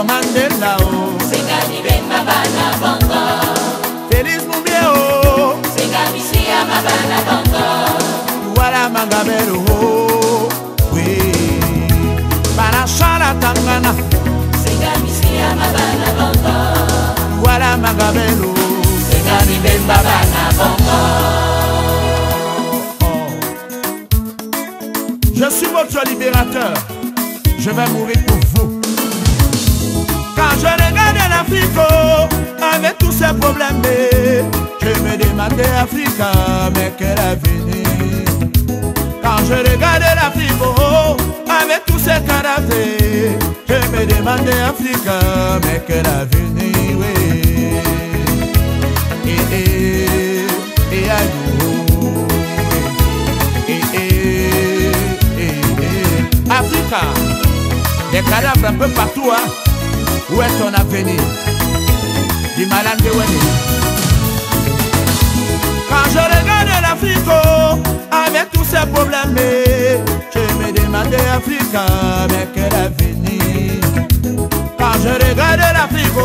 Mandela oh. Sengani bemba bana bongo. Félix Moumbé oh. Sengani siya mabana bongo. Wala Mangabelo oh. Oui. Bana Shala Tangana. Sengani siya mabana bongo. Wala Mangabelo. Sengani bemba bana bongo. Je suis votre libérateur. Je vais mourir pour vous. Quand je regarde l'Afrique, avec tous ses problèmes, je me demandais Africa, mais quel avenir. Quand je regarde l'Afrique, avec tous ses caractères, je me demandais Africa, mais quel avenir. Oui. Et Africa, des cadavres un peu partout, hein. Où est ton avenir? Du malade de Wendy. Quand je regarde l'Afrique, avec tous ses problèmes, je me demandais Africa, mais quel avenir? Quand je regarde l'Afrique,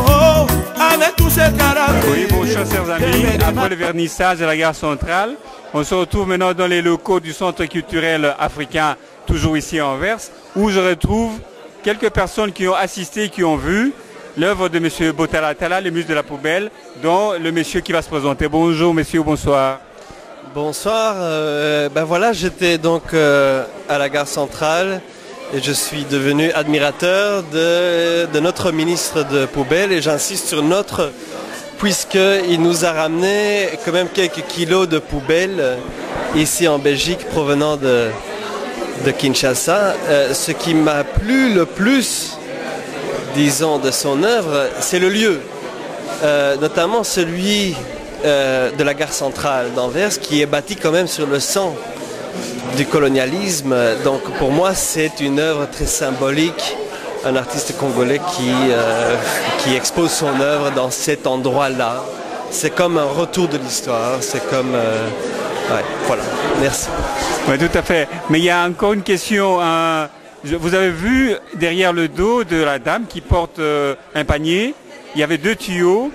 avec tous ses caractères. Oui, bonjour chers amis, après le vernissage de la gare centrale, on se retrouve maintenant dans les locaux du Centre culturel africain, toujours ici à Anvers, où je retrouve quelques personnes qui ont assisté, qui ont vu l'œuvre de M. Botala Tala, le musée de la poubelle, dont le monsieur qui va se présenter. Bonjour messieurs, bonsoir. Bonsoir, ben voilà, j'étais donc à la gare centrale et je suis devenu admirateur de notre ministre de poubelle, et j'insiste sur notre, puisqu'il nous a ramené quand même quelques kilos de poubelles ici en Belgique provenant de Kinshasa. Ce qui m'a plu le plus, disons, de son œuvre, c'est le lieu, notamment celui de la gare centrale d'Anvers, qui est bâti quand même sur le sang du colonialisme. Donc pour moi c'est une œuvre très symbolique, un artiste congolais qui expose son œuvre dans cet endroit-là. C'est comme un retour de l'histoire, c'est comme... ouais, voilà, merci. Oui, tout à fait. Mais il y a encore une question. Vous avez vu derrière le dos de la dame qui porte un panier, il y avait 2 tuyaux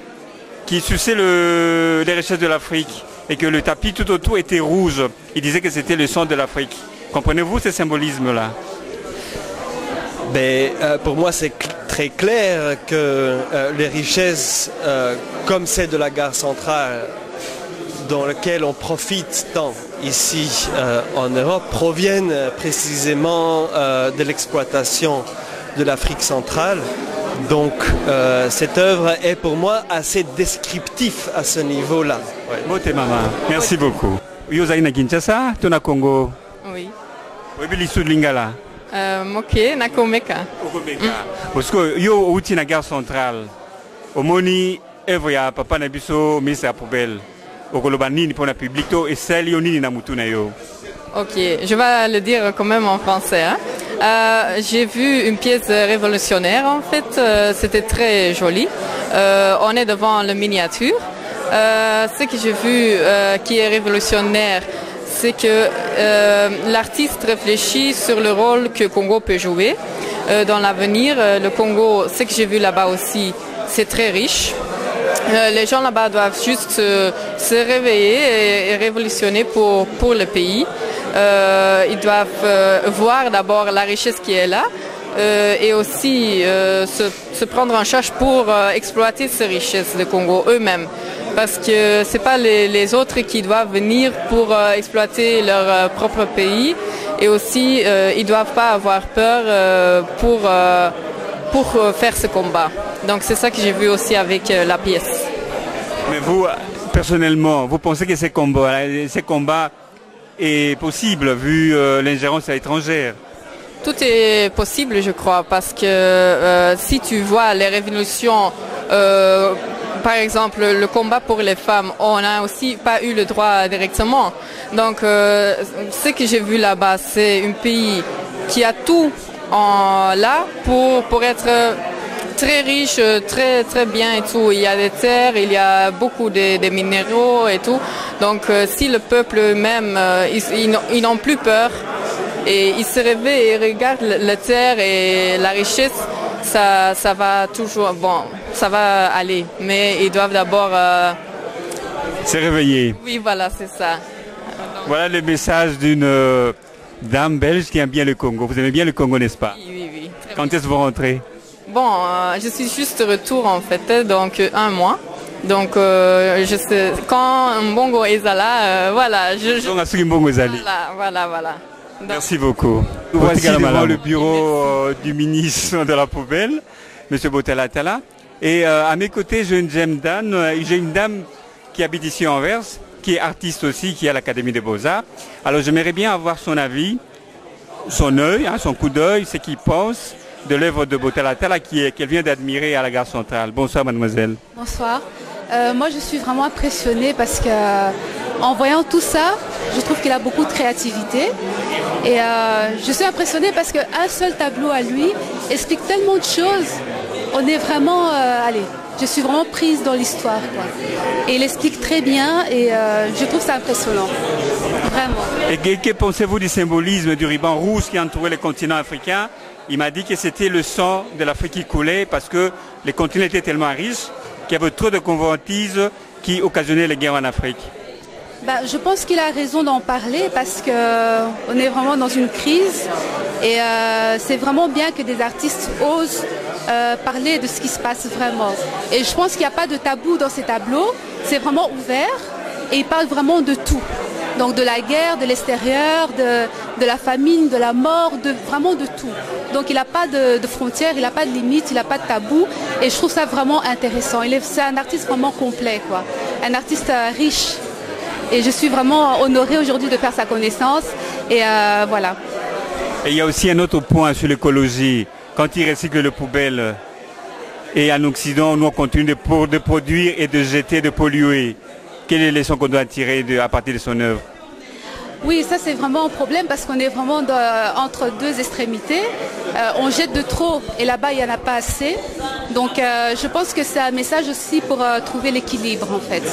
qui suçaient les richesses de l'Afrique, et que le tapis tout autour était rouge. Il disait que c'était le sang de l'Afrique. Comprenez-vous ce symbolisme-là? Pour moi, c'est très clair que les richesses, comme celle de la gare centrale, dans lequel on profite tant ici en Europe, proviennent précisément de l'exploitation de l'Afrique centrale. Donc cette œuvre est pour moi assez descriptif à ce niveau-là. Beauté maman, merci beaucoup. Yo zali na Kinshasa, to na Congo. Oui. Webi lisu lingala. Moke na Komeka. Parce que yo outi na gare centrale. Omoni œuvre ya papa na biso ministre ya poubelle. Okoloba nini pour la public to et celle yo nini na mutu na yo. Ok, je vais le dire quand même en français. Hein. J'ai vu une pièce révolutionnaire en fait, c'était très joli. On est devant la miniature. Ce que j'ai vu qui est révolutionnaire, c'est que l'artiste réfléchit sur le rôle que Congo peut jouer dans l'avenir. Le Congo, ce que j'ai vu là-bas aussi, c'est très riche. Les gens là-bas doivent juste se réveiller et révolutionner pour le pays. Ils doivent voir d'abord la richesse qui est là et aussi se prendre en charge pour exploiter ces richesses de Congo eux-mêmes. Parce que ce n'est pas les autres qui doivent venir pour exploiter leur propre pays. Et aussi, ils ne doivent pas avoir peur pour faire ce combat. Donc c'est ça que j'ai vu aussi avec la pièce. Mais vous, personnellement, vous pensez que ces combats est possible vu l'ingérence étrangère? Tout est possible, je crois, parce que si tu vois les révolutions, par exemple le combat pour les femmes, on n'a aussi pas eu le droit directement. Donc ce que j'ai vu là-bas, c'est un pays qui a tout là pour être très riche, très bien et tout. Il y a des terres, il y a beaucoup de minéraux et tout. Donc si le peuple eux-mêmes, ils n'ont plus peur et ils se réveillent et regardent la terre et la richesse, ça va toujours, bon, ça va aller, mais ils doivent d'abord... Se réveiller. Oui, voilà, c'est ça. Voilà le message d'une dame belge qui aime bien le Congo. Vous aimez bien le Congo, n'est-ce pas? Oui, oui, oui. Très Quand est-ce que vous rentrez? Bon, je suis juste de retour en fait, donc 1 mois. Donc, je sais, quand Mbongo est là, voilà. Donc, à ce que Mbongo est allé. Voilà. Donc, merci beaucoup. Voici devant le bureau du ministre de la Poubelle, M. Botella Tala. Et à mes côtés, j'ai une dame qui habite ici en Anvers, qui est artiste aussi, qui est à l'Académie des Beaux-Arts. Alors, j'aimerais bien avoir son avis, son œil, son coup d'œil, ce qu'il pense de l'œuvre de Botella Tala qu'elle vient d'admirer à la gare centrale. Bonsoir, mademoiselle. Bonsoir. Moi, je suis vraiment impressionnée parce que en voyant tout ça, je trouve qu'il a beaucoup de créativité. Et je suis impressionnée parce qu'un seul tableau à lui explique tellement de choses. On est vraiment... je suis vraiment prise dans l'histoire. Et il explique très bien et je trouve ça impressionnant. Vraiment. Et que pensez-vous du symbolisme du ruban rouge qui entourait le continent africain? Il m'a dit que c'était le sang de l'Afrique qui coulait parce que les continents étaient tellement riches qu'il y avait trop de convoitises qui occasionnaient les guerres en Afrique. Je pense qu'il a raison d'en parler parce qu'on est vraiment dans une crise et c'est vraiment bien que des artistes osent parler de ce qui se passe vraiment. Et je pense qu'il n'y a pas de tabou dans ces tableaux, c'est vraiment ouvert et il parle vraiment de tout. Donc de la guerre, de l'extérieur, de la famine, de la mort, vraiment de tout. Donc il n'a pas de frontières, il n'a pas de limites, il n'a pas de tabou. Et je trouve ça vraiment intéressant. C'est un artiste vraiment complet, quoi. Un artiste riche. Et je suis vraiment honorée aujourd'hui de faire sa connaissance. Et voilà. Et il y a aussi un autre point sur l'écologie. Quand il recycle les poubelles, et en Occident, nous on continue de produire et de jeter, de polluer. Quelle est les leçons qu'on doit tirer à partir de son œuvre? Oui, ça c'est vraiment un problème parce qu'on est vraiment entre deux extrémités. On jette de trop et là-bas il n'y en a pas assez. Donc je pense que c'est un message aussi pour trouver l'équilibre en fait.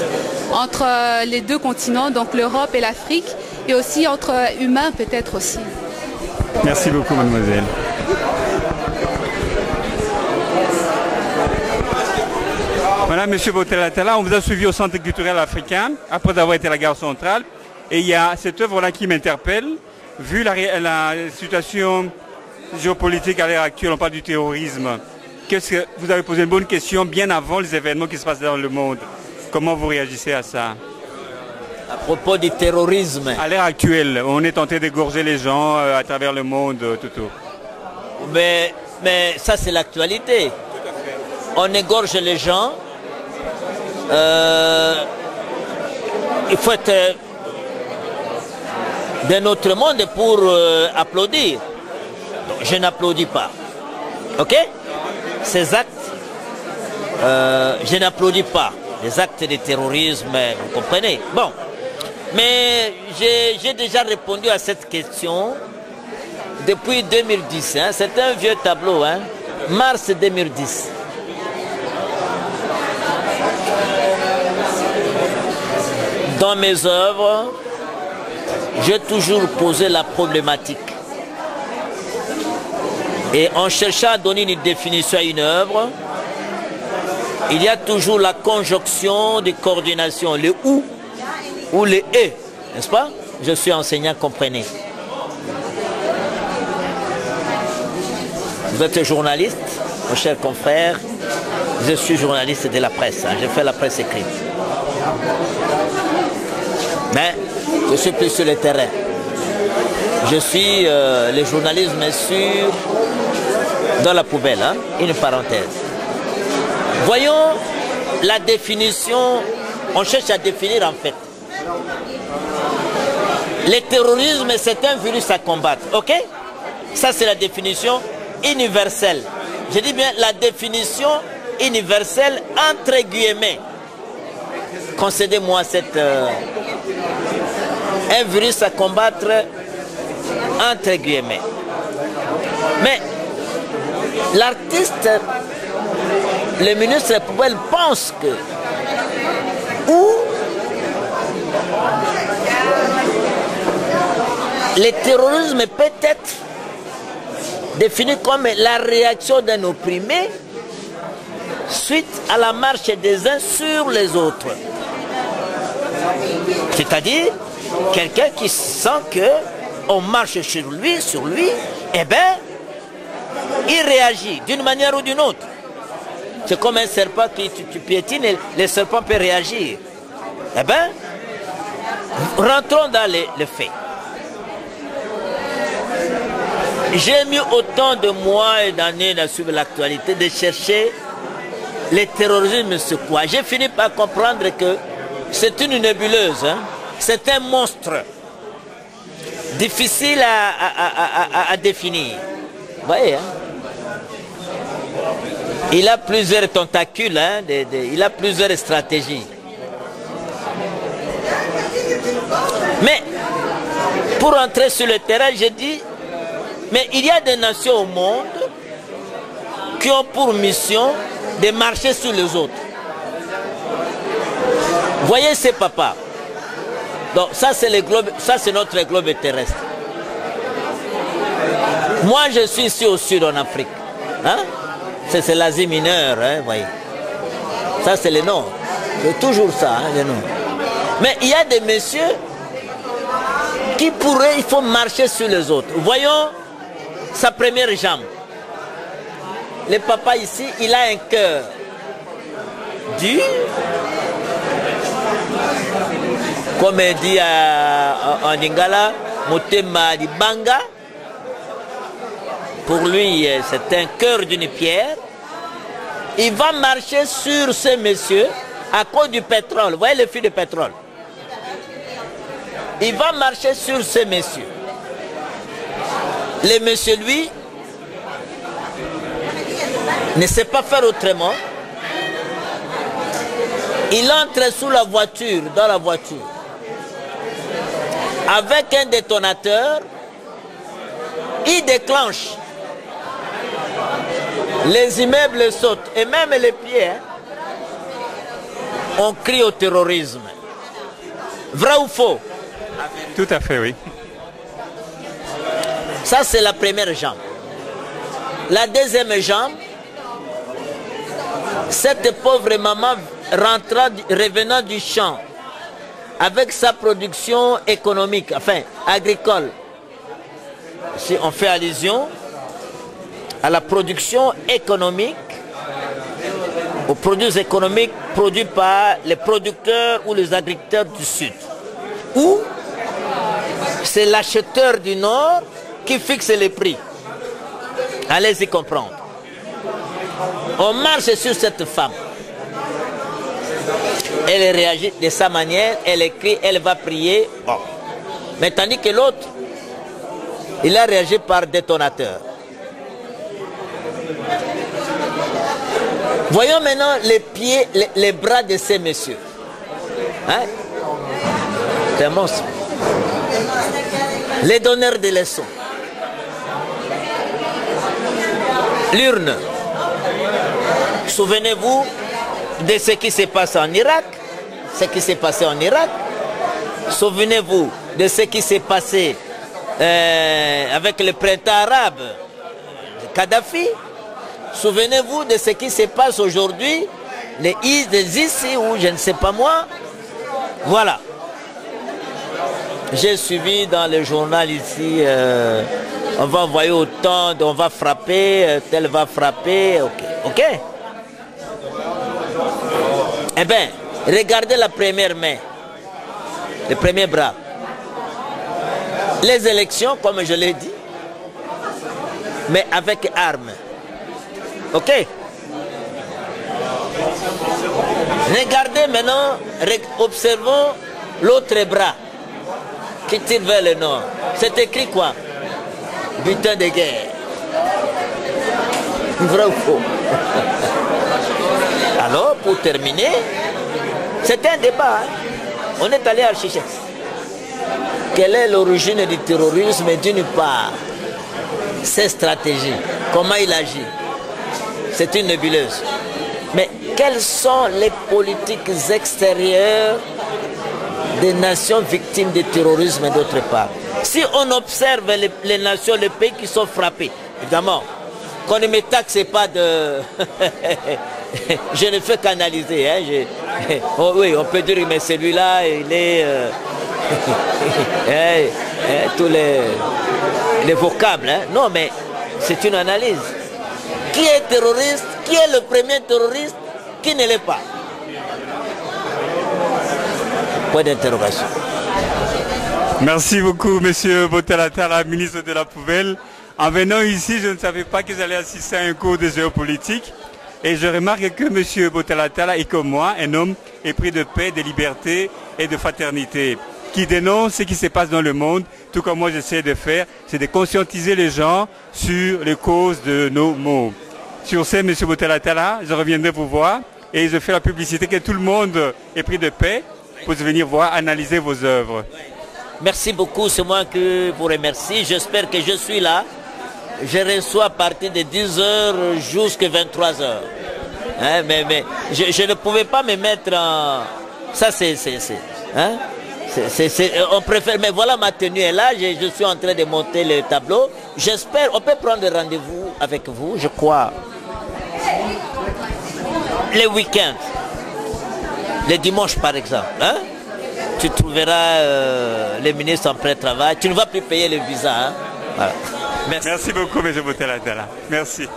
Entre les deux continents, donc l'Europe et l'Afrique, et aussi entre humains peut-être aussi. Merci beaucoup mademoiselle. Voilà, monsieur Botella Tala, on vous a suivi au Centre culturel africain, après avoir été à la gare centrale. Et il y a cette œuvre-là qui m'interpelle, vu la situation géopolitique à l'heure actuelle, on parle du terrorisme. Vous avez posé une bonne question bien avant les événements qui se passent dans le monde. Comment vous réagissez à ça? À propos du terrorisme. À l'heure actuelle, on est tenté d'égorger les gens à travers le monde, tout. Mais ça, c'est l'actualité. On égorge les gens. Il faut être d'un autre monde pour applaudir. Donc, je n'applaudis pas. Ok? Ces actes, je n'applaudis pas. Les actes de terrorisme, vous comprenez? Bon. Mais j'ai déjà répondu à cette question depuis 2010. Hein. C'est un vieux tableau, hein? Mars 2010. Dans mes œuvres, j'ai toujours posé la problématique. Et en cherchant à donner une définition à une œuvre, il y a toujours la conjonction de coordination, le ou le et, n'est-ce pas? Je suis enseignant, comprenez. Vous êtes journaliste, mon cher confrère. Je suis journaliste de la presse, hein. Je fais la presse écrite. Mais je suis plus sur le terrain. Je suis le journalisme sûr dans la poubelle, hein? Une parenthèse. Voyons la définition, on cherche à définir en fait. Le terrorisme, c'est un virus à combattre, ok? Ça, c'est la définition universelle. Je dis bien la définition universelle entre guillemets. Concédez-moi cette... un virus à combattre entre guillemets. Mais l'artiste, le ministre de la Poubelle pense que le terrorisme peut être définie comme la réaction d'un opprimé suite à la marche des uns sur les autres. C'est-à-dire, quelqu'un qui sent qu'on marche sur lui, eh bien, il réagit d'une manière ou d'une autre. C'est comme un serpent qui tu piétines et le serpent peut réagir. Eh bien, rentrons dans les faits. J'ai mis autant de mois et d'années à suivre l'actualité, de chercher le terrorisme, c'est quoi. J'ai fini par comprendre que c'est une nébuleuse, hein? C'est un monstre difficile à définir. Vous voyez, hein? Il a plusieurs tentacules, hein? Il a plusieurs stratégies. Mais pour entrer sur le terrain, j'ai dit, mais il y a des nations au monde qui ont pour mission de marcher sur les autres. Voyez ces papas. Donc ça c'est le globe, ça c'est notre globe terrestre. Moi je suis ici au sud en Afrique. Hein? C'est l'Asie mineure, hein, voyez. Ça c'est le nord. C'est toujours ça, hein, le nord. Mais il y a des messieurs qui pourraient, il faut marcher sur les autres. Voyons sa première jambe. Le papa ici, il a un cœur dur, comme il dit en Lingala, Motema di Banga. Pour lui, c'est un cœur d'une pierre. Il va marcher sur ces messieurs à cause du pétrole. Vous voyez le fil de pétrole. Il va marcher sur ces messieurs. Les messieurs, lui, ne sait pas faire autrement. Il entre sous la voiture, dans la voiture, avec un détonateur. Il déclenche. Les immeubles sautent, et même les pieds. Hein, on crie au terrorisme. Vrai ou faux? Tout à fait, oui. Ça, c'est la première jambe. La deuxième jambe, cette pauvre maman revenant du champ avec sa production économique, enfin agricole. Si on fait allusion à la production économique, aux produits économiques produits par les producteurs ou les agriculteurs du Sud. Ou c'est l'acheteur du Nord qui fixe les prix. Allez-y comprendre. On marche sur cette femme. Elle réagit de sa manière, elle écrit, elle va prier. Bon. Mais tandis que l'autre, il a réagi par détonateur. Voyons maintenant les pieds, les bras de ces messieurs. Hein? C'est un monstre. Les donneurs de leçons. L'urne. Souvenez-vous de ce qui s'est passé en Irak. Ce qui s'est passé en Irak. Souvenez-vous de ce qui s'est passé avec le printemps arabe, Kadhafi. Souvenez-vous de ce qui se passe aujourd'hui, les ISIS ou je ne sais pas moi. Voilà. J'ai suivi dans le journal ici, on va envoyer autant, on va frapper, tel va frapper, ok. Ok. Eh bien, regardez la première main, le premier bras. Les élections, comme je l'ai dit, mais avec armes. Ok. Regardez maintenant, observons l'autre bras qui tire vers le nord. C'est écrit quoi? Butin de guerre. Vrai ou faux? Alors, pour terminer, c'est un débat. Hein? On est allé à Chichès. Quelle est l'origine du terrorisme d'une part? Ses stratégies, comment il agit? C'est une nébuleuse. Mais quelles sont les politiques extérieures des nations victimes du terrorisme d'autre part? Si on observe les nations, les pays qui sont frappés, évidemment. Qu'on ne me taxe pas de... Je ne fais qu'analyser. Hein. Oh, oui, on peut dire, mais celui-là, il est... tous les vocables. Hein. Non, mais c'est une analyse. Qui est terroriste? Qui est le premier terroriste? Qui ne l'est pas? Point d'interrogation. Merci beaucoup, Monsieur Botalatala, ministre de la Poubelle. En venant ici, je ne savais pas que j'allais assister à un cours de géopolitique. Et je remarque que M. Botalatala est comme moi, un homme épris de paix, de liberté et de fraternité, qui dénonce ce qui se passe dans le monde, tout comme moi j'essaie de faire, c'est de conscientiser les gens sur les causes de nos maux. Sur ce, M. Botalatala, je reviendrai vous voir et je fais la publicité que tout le monde est pris de paix pour venir voir, analyser vos œuvres. Merci beaucoup, c'est moi qui vous remercie. J'espère que je suis là. Je reçois à partir de 10h jusqu'à 23h. Hein, mais je ne pouvais pas me mettre en... Ça, hein? On préfère... Mais voilà, ma tenue est là. Je suis en train de monter le tableau. J'espère... On peut prendre rendez-vous avec vous, je crois. Les week-ends. Les dimanches, par exemple. Hein? Tu trouveras les ministres en pré-travail. Tu ne vas plus payer le visa. Hein? Voilà. Merci beaucoup, M. Botalatala. Merci.